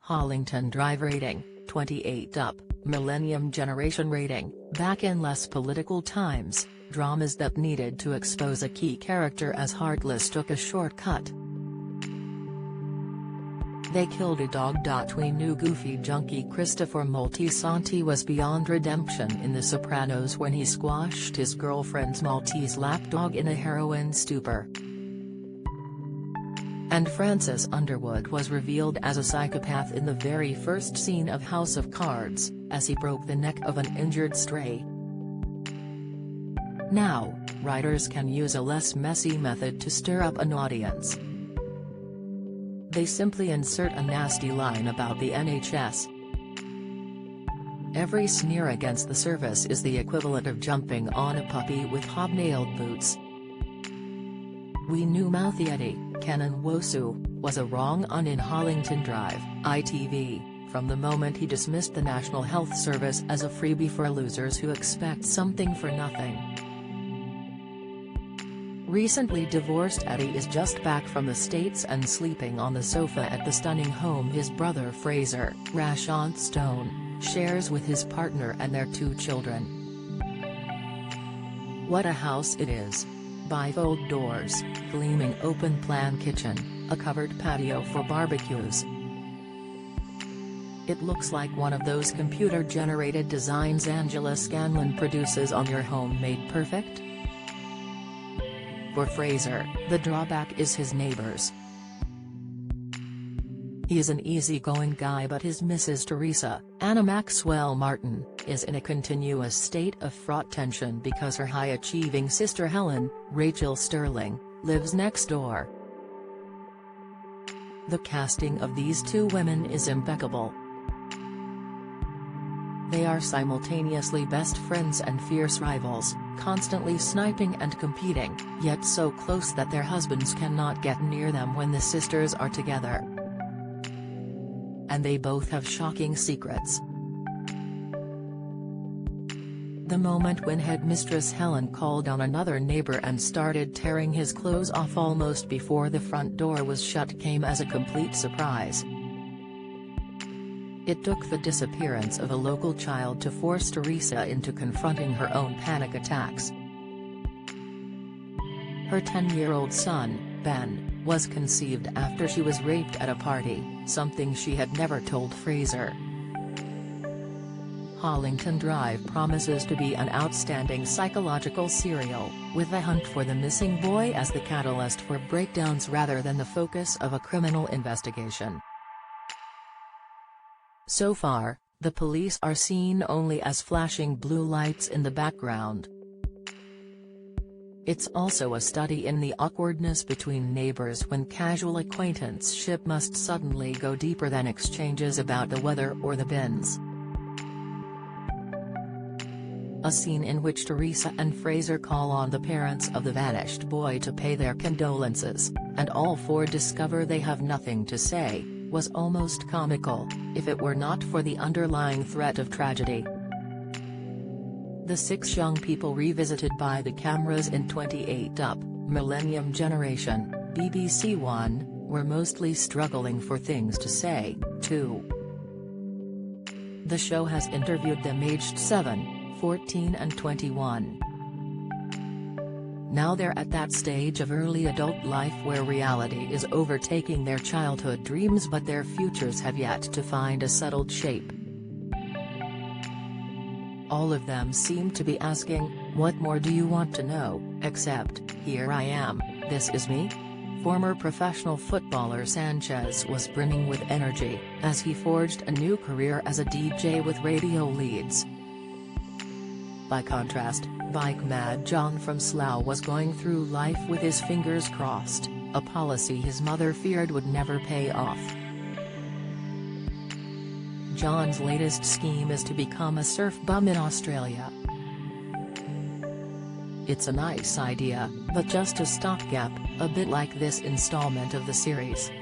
Hollington Drive rating, 28 up, Millennium Generation rating, back in less political times, dramas that needed to expose a key character as Heartless took a shortcut. They killed a dog. We knew goofy junkie Christopher Moltisanti was beyond redemption in The Sopranos when he squashed his girlfriend's Maltese lapdog in a heroin stupor. And Francis Underwood was revealed as a psychopath in the very first scene of House of Cards, as he broke the neck of an injured stray. Now, writers can use a less messy method to stir up an audience. They simply insert a nasty line about the NHS. Every sneer against the service is the equivalent of jumping on a puppy with hobnailed boots. We knew Mouthy Eddie, Kenan Wosu, was a wrong-un in Hollington Drive, ITV, from the moment he dismissed the National Health Service as a freebie for losers who expect something for nothing. Recently divorced Eddie is just back from the States and sleeping on the sofa at the stunning home his brother Fraser, Rashant Stone, shares with his partner and their 2 children. What a house it is. Bifold doors, gleaming open-plan kitchen, a covered patio for barbecues. It looks like one of those computer-generated designs Angela Scanlon produces on Your Home Made Perfect? For Fraser, the drawback is his neighbors. He is an easygoing guy, but his Mrs. Teresa, Anna Maxwell Martin, is in a continuous state of fraught tension because her high-achieving sister Helen, Rachel Sterling, lives next door. The casting of these 2 women is impeccable. They are simultaneously best friends and fierce rivals, constantly sniping and competing, yet so close that their husbands cannot get near them when the sisters are together. And they both have shocking secrets. The moment when headmistress Helen called on another neighbor and started tearing his clothes off almost before the front door was shut came as a complete surprise. It took the disappearance of a local child to force Teresa into confronting her own panic attacks. Her 10-year-old son, Ben, was conceived after she was raped at a party, something she had never told Fraser. Hollington Drive promises to be an outstanding psychological serial, with the hunt for the missing boy as the catalyst for breakdowns rather than the focus of a criminal investigation. So far, the police are seen only as flashing blue lights in the background. It's also a study in the awkwardness between neighbors when casual acquaintanceship must suddenly go deeper than exchanges about the weather or the bins. A scene in which Teresa and Fraser call on the parents of the vanished boy to pay their condolences, and all 4 discover they have nothing to say, was almost comical, if it were not for the underlying threat of tragedy. The 6 young people revisited by the cameras in 28 Up, Millennium Generation, BBC One, were mostly struggling for things to say, too. The show has interviewed them aged 7, 14 and 21. Now they're at that stage of early adult life where reality is overtaking their childhood dreams, but their futures have yet to find a settled shape. All of them seem to be asking, what more do you want to know, except, here I am, this is me? Former professional footballer Sanchez was brimming with energy, as he forged a new career as a DJ with radio leads. By contrast, bike-mad John from Slough was going through life with his fingers crossed, a policy his mother feared would never pay off. John's latest scheme is to become a surf bum in Australia. It's a nice idea, but just a stopgap, a bit like this installment of the series.